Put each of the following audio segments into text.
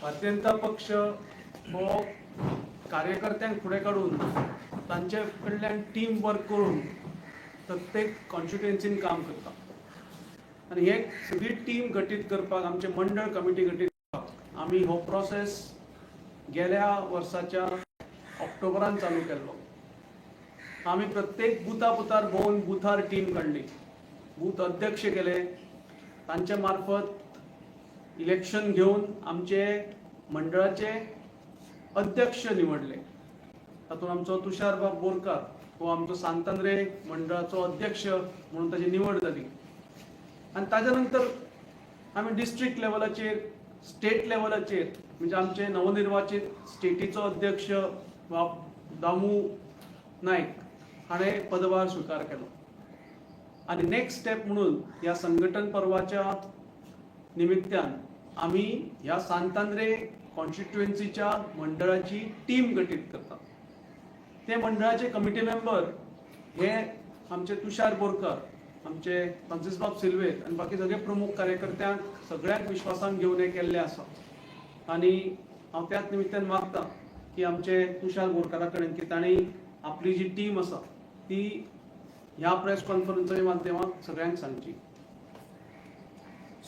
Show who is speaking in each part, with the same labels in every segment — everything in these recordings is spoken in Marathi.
Speaker 1: भारतीय जनता पक्ष हो कार्यकर्त्यांक फुडें काडून तांचे कडल्यान टीम वर्क करून प्रत्येक कॉन्स्टिट्युएन्सीन काम करता आनी हे सगळी टीम गठीत करपाक आमचे मंडळ कमिटी गठीत करपाक आमी हो प्रोसेस गेल्या वर्साच्या ऑक्टोबरान चालू केल्लो. आमी प्रत्येक बुथार भोंवन बुथार टीम काडली, बूथ अध्यक्ष केले, तांचे मार्फत इलेक्शन घेवन आमचे मंडळाचे अध्यक्ष निवडले. तातूंत आमचो तुषारबाब बोरकार हो आमचो सांतांद्रे मंडळाचो अध्यक्ष म्हणून ताची निवड जाली. आनी ताज्या नंतर आमी डिस्ट्रिक्ट लेवलाचेर, स्टेट लेवलाचेर म्हणजे आमचे नवनिर्वाचित स्टेटीचो अध्यक्ष दामू नायक हाणें पदभार स्विकार केलो. आनी नेक्स्ट स्टेप म्हणून ह्या संघटन पर्वाच्या निमित्तान आमी ह्या सांतांद्रे कॉन्स्टिट्युएन्सीच्या मंडळाची टीम गठीत करता. ते मंडळाचे कमिटी मेंबर हे आमचे तुषार बोरकार, आमचे फ्रांसिसबाब सिल्वेर आनी बाकी सगळे प्रमुख कार्यकर्त्यांक सगळ्यांक विश्वासान घेवन हे केल्ले आसा. आनी हांव त्याच निमित्तान मागता की आमचे तुषार बोरकारा कडेन की तांणी आपली जी टीम आसा ती ह्या प्रेस कॉन्फरन्साच्या माध्यमांत सगळ्यांक सांगची.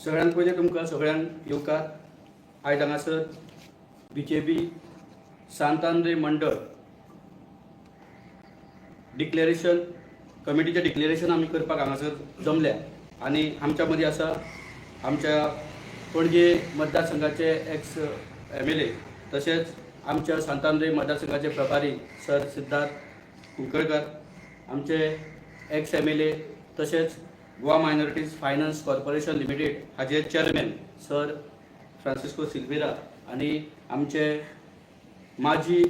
Speaker 2: सगळ्यांत पयलीं तुमकां सगळ्यांक येवकार. आयज हांगासर बीजेपी सांतांद्रे मंडळ डिक्लेरेशन कमिटीचें डिक्लेरेशन आमी करपाक हांगासर जमल्या. आनी आमच्या मदीं आसा आमच्या पणजे मतदारसंघाचे एक्स MLA तशेंच आमच्या सांतांद्रे मतदारसंघाचे प्रभारी सर सिद्धार्थ कुंकळकर, आमचे एक्स MLA तशेंच Goa minorities finance corporation limited हाचे चेअरमॅन सर फ्रांसिस्को सिल्वेरा आनी आमचे माजी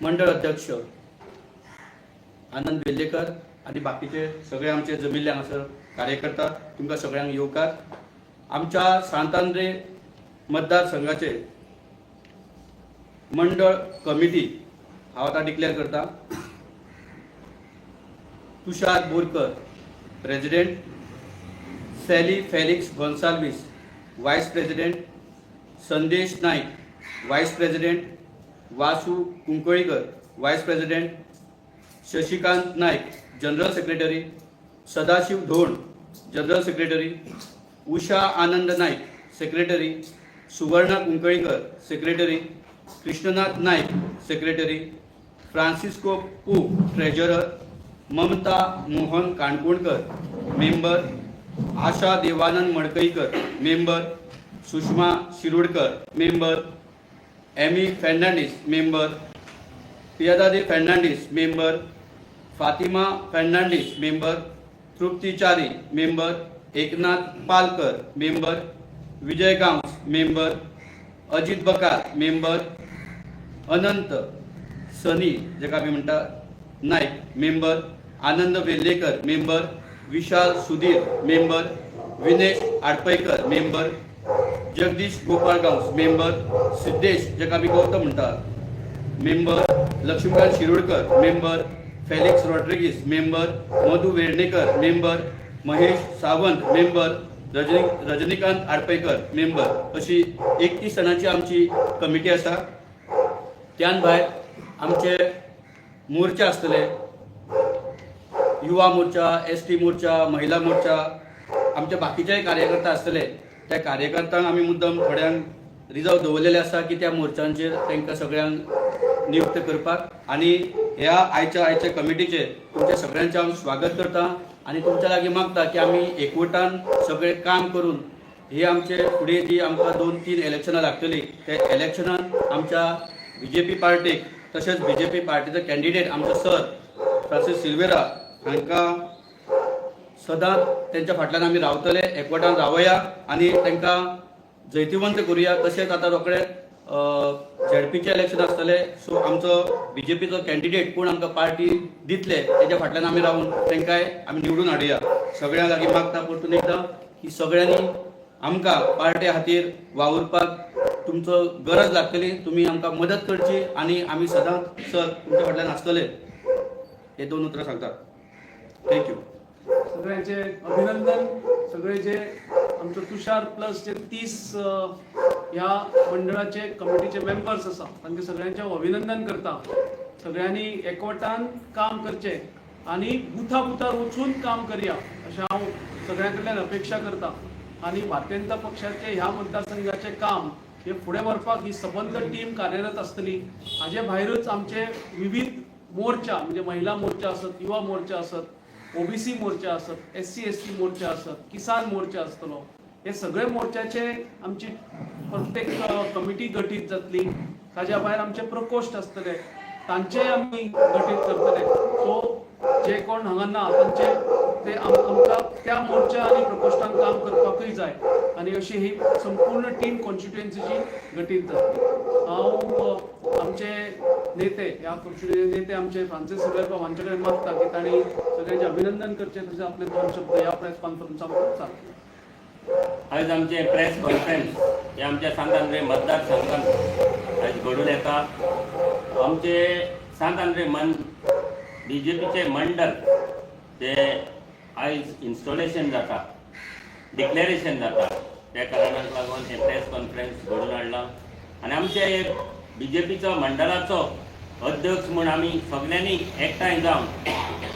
Speaker 2: मंडळ अध्यक्ष आनंद वेल्लेकर आनी बाकीचे सगळे आमचे जमिल्ले हांगासर कार्यकर्ता तुमकां सगळ्यांक येवकार. आमच्या सांतांद्रे मतदारसंघाचे मंडळ कमिटी हांव आतां डिक्लेअर करता. Tushar Borkar president, Sally Felix Gonsalves vice president, Sandesh Naik vice president, Vasu Kunkalikar vice president, Shashikant Naik general secretary, Sadashiv Dhond general secretary, Usha Anand Naik secretary, Suvarna Kunkalikar secretary, Krishnanath Naik secretary, Francisco पू treasurer, Mamata Mohan Kankonkar member, Asha Devanand Madkaikar member, Sushma Shirodkar member, Amy Fernandes member, Piedade Fernandes member, Fatima Fernandes member, Trupti Chari member, Eknath Palkar member, Vijay Gawas member, Ajit Bakar member, Anant Sunny जेका आमी म्हणटा Nayak member, Anand Vellekar member, Vishal Sudhir member, Vinesh Adpaikar member, Jagdish Gopal Gawas member, Siddhesh जेका आमी गौतम म्हणटा member, Laxmikant Shirodkar member, Felix Rodrigues member, Madhu Vernekar member, Mahesh Sawant member, Rajnikant Adpaikar member अशी 31 जणांची आमची कमिटी आसा. त्यान भायर आमचे मोर्चा आसतले, युवा मोर्चा, ST मोर्चा, महिला मोर्चा, आमचे बाकीचेय कार्यकर्ता आसतले. त्या कार्यकर्त्यांक आमी मुद्दम थोड्यांक रिजर्व दवरलेले आसा की त्या मोर्चांचेर तांकां सगळ्यांक नियुक्त करपाक. आनी ह्या आयच्या कमिटीचे तुमच्या सगळ्यांचे हांव स्वागत करता आनी तुमच्या लागीं मागता की आमी एकवटान सगळे काम करून ही आमचे फुडें जी आमकां 2-3 इलेक्शनां लागतली त्या इलेक्शनान आमच्या BJP पार्टीक तशेंच BJP पार्टीचो कॅन्डिडेट आमचो सर फ्रांसीस सिल्वेरा हांकां सदांच तेंच्या फाटल्यान आमी रावतले, एकवटान रावया आनी तांकां जैतिवंत करुया. तशेंच आतां रोखडे ZPचे इलेक्शन आसतले, सो आमचो BJPचो कॅन्डिडेट कोण आमकां पार्टी दितले तेच्या फाटल्यान आमी रावन तांकांय आमी निवडून हाडुया. सगळ्यां लागीं मागता परतून एकदां की सगळ्यांनी आमकां पार्टी खातीर वावुरपाक तुमचो गरज लागतली, तुमी आमकां मदत करची आनी आमी सदांच सर तुमच्या फाटल्यान आसतले. हे 2 उतरां सांगतात. थँक्यू.
Speaker 1: सगळ्यांचे अभिनंदन. सगळे जे आमचं तुषार प्लस जे 30 ह्या मंडळाचे कमिटीचे मेंबर्स आसा तांचे सगळ्यांचे हांव अभिनंदन करता. सगळ्यांनी एकवटान काम करचे आणि बुथा बुथार वचून काम करया अशें हांव सगळ्यां कडल्यान अपेक्षा करता. आणि भारतीय जनता पक्षाचे ह्या मतदारसंघाचे काम हे फुडें व्हरपाक ही सबंद टीम कार्यरत आसतली. हाजे भायरूच आमचे विविध मोर्चा म्हणजे महिला मोर्चा आसत, युवा मोर्चा आसत, ओबीसी मोर्चा आसत, SC मोर्चा आसत, किसान मोर्चा आसतलो. हे सगळे मोर्चाचे आमची प्रत्येक कमिटी गठीत जातली. ताज्या भायर आमचे प्रकोष्ठ आसतले तांचे आमी गठीत करतले. सो जे कोण हांगा ना तांचे ते आमकां त्या मोर्चा आनी प्रकोश्ठान काम करपाकूय जाय आनी अशी ही संपूर्ण टीम कॉन्स्टिट्युएन्सीची गठीत जातली. हांव आमचे नेते ह्या कॉन्स्टिट्युएन्सीचे नेते आमचे फ्रांसीस सुर्वेबाब हांचे कडेन मागता की तांणी सगळ्यांचे अभिनंदन करचे. तशें आपले 2 शब्द ह्या प्रेस कॉन्फरन्साक सांगले.
Speaker 3: आज आमचे प्रेस कॉन्फरन्स हे आमच्या सांत आंद्रे मतदारसंघात आज घडून येता. आमचे सांत आंद्रे BJPचे मंडळ ते आयज इन्स्टॉलेशन जाता, डिक्लेरेशन जाता. त्या कारणाक लागून हे प्रेस कॉन्फरन्स घडून हाडला. आनी आमचे BJPचो मंडळाचो अध्यक्ष म्हूण आमी सगळ्यांनी एकठांय जावन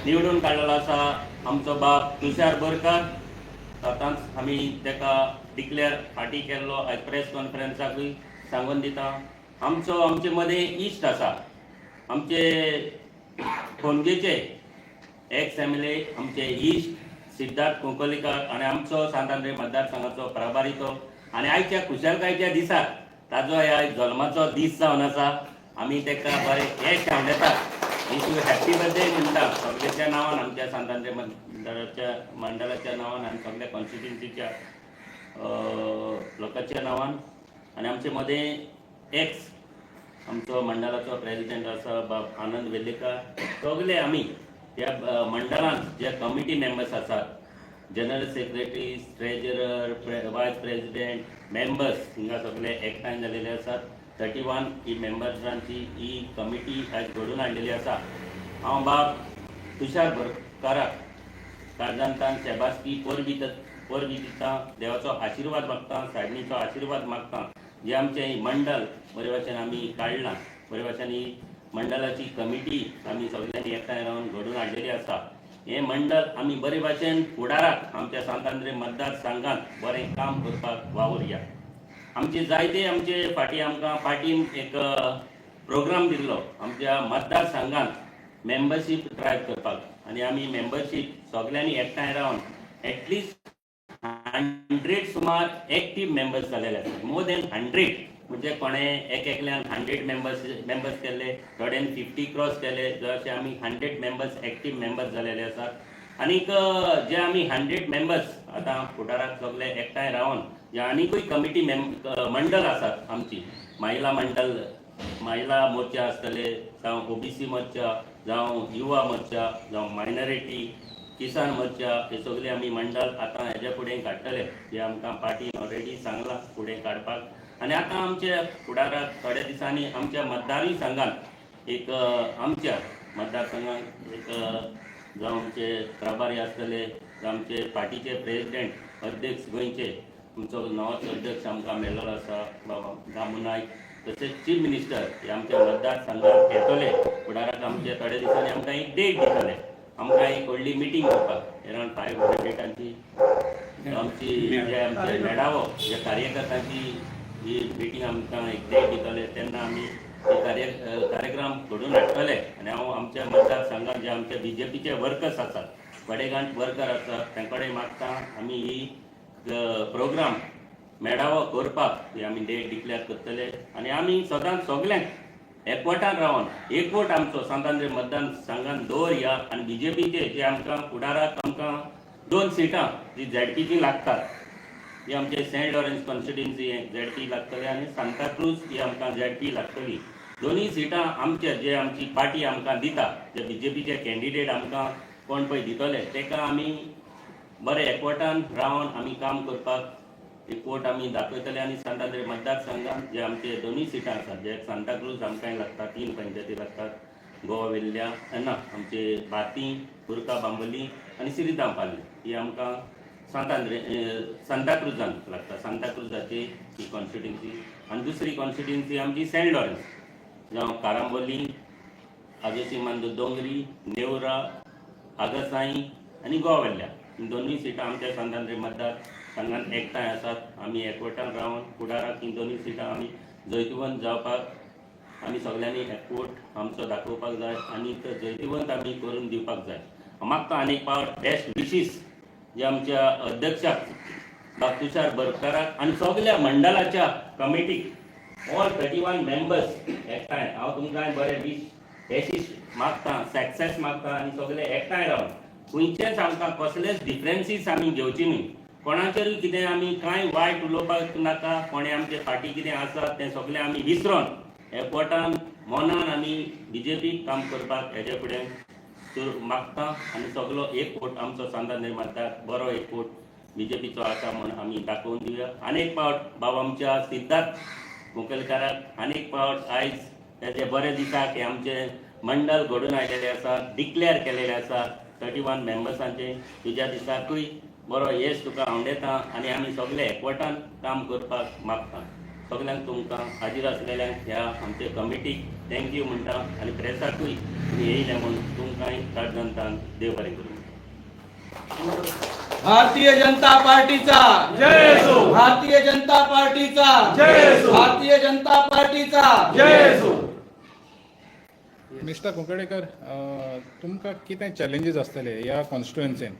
Speaker 3: निवडून काडलेलो आसा आमचो बाब तुषार बोरकार. आतांच आमी तेका डिक्लेअर फाटी केल्लो आयज प्रेस कॉन्फरन्साकूय सांगून दिता. आमचे मदें इश्ट आसा, आमचे खोणगेचे एक्स MLA आमचे इश्ट सिद्धार्थ कुंकोलीकर आनी आमचो सांत आंद्रे मतदारसंघाचो प्रभारी तो. आनी आयच्या खुशालकायेच्या दिसाक ताजो आयज जल्माचो दीस जावन आसा. आमी तेका बरें हे सांगतात हॅपी बर्थडे म्हणटा सगळ्याच्या नांवान, आमच्या सांत आंद्रे मंडळाच्या नांवान आनी सगळ्या कॉन्स्टिट्युएन्सीच्या लोकांच्या नांवान. आनी आमचे मदें एक्स आमचो मंडळाचो प्रेसिडेंट आसा बाब आनंद वेर्लेकर. सगळे आमी ह्या मंडळान जे कमिटी मेंबर्स आसात, जनरल सेक्रेटरी, ट्रेजरर, वायस प्रेसिडेंट, मेंबर्स हिंगा सगळे एकठांय जालेले आसात. 31 ही मेंबर्सांची ही कमिटी आज घडून हाडलेली आसा. हांव बाब तुषार बोरकाराक कारजांतान शेबासकी पोरबी दिता, देवाचो आशिर्वाद मागता, सायडीचो आशिर्वाद मागता. जे आमचे मंडळ बरे भाशेन आमी काडलां, बरे भाशेन ही मंडळाची कमिटी आमी सगळ्यांनी एकठांय रावन घडून हाडलेली आसा. हे मंडळ आमी बरे भाशेन फुडाराक आमच्या सांत आंद्रे मतदारसंघात बरें काम करपाक वावुरया. आमचे जायते आमचे फाटी आमकां पार्टीन एक प्रोग्राम दिल्लो आमच्या मतदारसंघात मेंबरशीप ड्रायव्ह करपाक. आनी आमी मेंबरशीप सगळ्यांनी एकठांय रावन एटलिस्ट 100 सुमार एक्टीव मेंबर्स जालेले आसात. मोर दॅन 100 म्हणजे कोणे एकल्यान 100 मेंबर्स केले, थोड्यान 50 क्रॉस केले, जशे आमी 100 मेंबर्स एक्टीव मेंबर्स जालेले आसात. आनीक जे आमी 100 मेंबर्स आतां फुडाराक सगळे एकठांय रावन जे आनीकूय कमिटी मंडळ आसात आमची, महिला मंडळ, महिला मोर्चा आसतले, जावं OBC मोर्चा, जावं युवा मोर्चा, जावं मायनॉरिटी, किसान मोर्चा, हे सगळे आमी मंडळ आतां हेज्या फुडें काडटले. जे आमकां पार्टीन ऑलरेडी सांगलां फुडें काडपाक. आनी आतां आमचे फुडाराक थोड्या दिसांनी आमच्या मतदारी संघात एक आमच्या मतदारसंघात एक जावं आमचे प्रभारी आसतले, जावं आमचे पार्टीचे प्रेसिडेंट अध्यक्ष गोंयचे आमचो नवोच अध्यक्ष आमकां मेळ्ळो आसा बाबा दामू नायक, तशेंच चीफ मिनिस्टर हे आमच्या मतदारसंघात येतले. फुडाराक आमचे थोड्या दिसांनी आमकां एक डेट दितले, आमकां एक व्हडली मिटींग करपाक अरावंड 500 डेटांची आमची जे आमचे मेळावो जे कार्यकर्त्यांची ही मिटींग आमकां एक डेट दितले. तेन्ना आमी कार्यक्रम घडून हाडटले. आनी हांव आमच्या मतदारसंघात जे आमचे BJPचे वर्कर्स आसात, बडेगांठ वर्कर आसात, तांचे कडेन मागता आमी ही प्रोग्राम मेळावो करपाक ही आमी डेट डिक्लेअर करतले. आनी आमी सदांच सगळ्यांक एकवटान रावन एकवट आमचो सांत आंद्रे मतदारसंघात दवरया. आनी BJPचे जे आमकां फुडाराक आमकां 2 सिटां जी ZPची लागतात, ही आमचे सेंट लॉरेन्स कॉन्स्टिट्युएन्सी ZP लागतले आनी सांताक्रूज ही आमकां ZP लागतली. दोनूय सिटां आमचे जे आमची पार्टी आमकां दिता, जे BJPचे कॅन्डिडेट आमकां कोण पळय दितले, ताका आमी बरें एकवटान रावन आमी काम करपाक एकवट आमी दाखयतले. आनी सांत आंद्रे मतदारसंघात जे आमचे दोनूय सिटां आसात, जे सांताक्रूज आमकांय लागता, 3 पंचायती लागतात, गोवा वेल्ल्या ना आमचे भारती उर्का बांबोली आनी श्रीराम पाली ही आमकां सांताक्रुजान लागता. सांताक्रुजाची ही कॉन्स्टिट्युन्सी आनी दुसरी कॉन्स्टिट्युन्सी आमची सेंट लॉरेन्स जावं कारांबोली आगोशिमांदो दोंगरी नेवरा आगासाई आनी गोवा वेल्ल्या ही दोनूय सिटां आमच्या सांतांद्री मतदार संघान एकठांय आसात. आमी एकवटान रावन फुडाराक ही दोनूय सिटां आमी जैतवंत जावपाक आमी सगळ्यांनी एकवट आमचो दाखोवपाक जाय आनी जैतवंत आमी करून दिवपाक जाय. मागता आनीक पावट बेस्ट विशीस जे आमच्या अध्यक्षाक बाब तुषार बरकाराक आनी सगळ्या मंडळाच्या कमिटीक ऑल 31 मेंबर्स एकठांय हांव तुमकां बरे विशीस मागता सक्सेस मागता आनी सगळे एकठांय रावन खंयचेच आमकां कसलेच डिफरन्सीस आमी घेवची न्ही. कोणाचेरूय कितें आमी कांय वायट उलोवपाक नाका. कोणें आमचे फाटी कितें आसा तें सगळें आमी विसरोन एकवटान मनान आमी बीजेपीक काम करपाक हेजे फुडें मागता आनी सगळो एकवट आमचो सांतांद्री मतदार बरो एकवट बीजेपीचो आसा म्हूण आमी दाखोवन दिवया. आनीक पावट बाब आमच्या सिद्धार्थ मुखेलकाराक आनीक पावट आयज तेजे बरे दिसाक हे आमचे मंडळ घडून आयलेले आसा डिक्लेअर केलेले आसा 31 मेंबर्सांचे. तुज्या दिसाकूय बरो येस तुका हांव दिता आनी आमी सगळे एकवटान काम करपाक मागता. सगळ्यांक तुमकां हाजीर आसलेल्यांक ह्या आमचे कमिटीक थँक्यू म्हणटा आनी प्रेसाकूय तुमी येयले म्हूण तुमकांय काळजंतान देव बरें करूं.
Speaker 2: भारतीय जनता पार्टीचा
Speaker 1: जय असो.
Speaker 2: भारतीय जनता पार्टीचा
Speaker 1: जय असो.
Speaker 2: भारतीय जनता पार्टीचा
Speaker 1: जय असो.
Speaker 4: मिस्टर कुंकळेकर, तुमकां कितें चॅलेंजीस आसतले ह्या कॉन्स्टिट्युएन्सीन?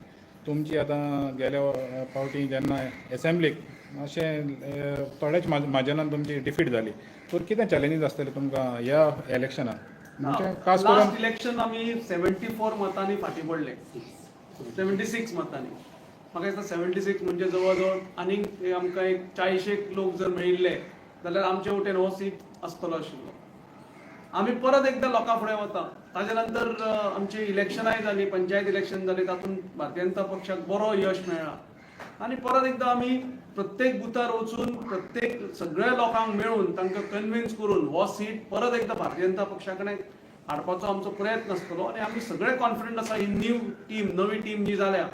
Speaker 4: तुमची आतां गेल्या फावटी जेन्ना एसेंब्लीक मातशें थोड्याच मार्जनान तुमची डिफीट जाली, तर कितें चॅलेंजीस आसतले तुमकां ह्या इलेक्शनान? म्हणजे खास करून
Speaker 1: लास्ट इलेक्शन आमी 74 मतांनी फाटी पडले. 76 मतांनी. म्हाका दिसता 76 म्हणजे जवळ जवळ आनीक आमकां एक 40 लोक जर मेळिल्ले जाल्यार आमचे वटेन हो सीट आसतलो आशिल्लो. आमी परत एकदां लोकां फुडें वता. ताजे नंतर आमची इलेक्शनाय जाली, पंचायत इलेक्शन जाली, तातूंत भारतीय जनता पक्षाक बरो यश मेळ्ळा आनी परत एकदां आमी प्रत्येक बुथार वचून प्रत्येक सगळ्या लोकांक मेळून तांकां कन्विन्स करून हो सीट परत एकदां भारतीय जनता पक्षा कडेन हाडपाचो आमचो प्रयत्न आसतलो. आनी आमी सगळे कॉन्फिडंट आसा ही नवी टीम जी जाल्या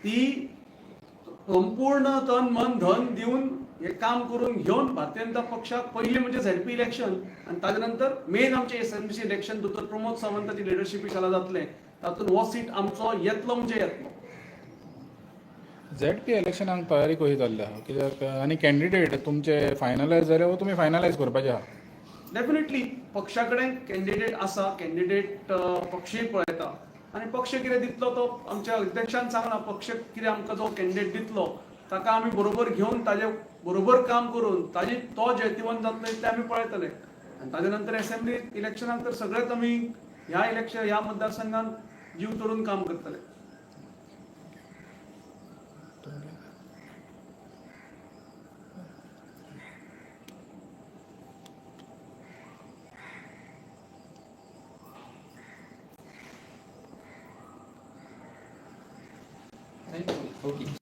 Speaker 1: ती संपूर्ण तन मन धन दिवन हे काम करून घेवन भारतीय जनता पक्षाक पयलीं म्हणजे झेडपी इलेक्शन आनी ताजे नंतर मेन आमचे एसएमसी इलेक्शन दोतोर प्रमोद सावंताची लिडरशिपी खाला जातलें. तातूंत हो सीट आमचो येतलो म्हणजे येतलो.
Speaker 4: झेडपी इलेक्शनाक तयारी कशी जाल्ली आहा? कित्याक आनी कॅन्डिडेट तुमचे फायनलायज जाले वा तुमी फायनलायज करपाचे आहा?
Speaker 1: डेफिनेटली पक्षा कडेन कॅन्डिडेट आसा. कॅन्डिडेट पक्षूय पळयता आनी पक्ष कितें दितलो तो आमच्या अध्यक्षान सांगला. पक्ष कितें आमकां जो कॅन्डिडेट दितलो ताका आमी बरोबर घेवन ताजे बरोबर काम करून तो जैतिवंत जातलो इतलें आमी पळयतले. आनी ताजे नंतर एसेंब्ली इलेक्शनाक तर सगळेच आमी ह्या मतदारसंघात जीव तोडून काम करतले.
Speaker 2: ओके.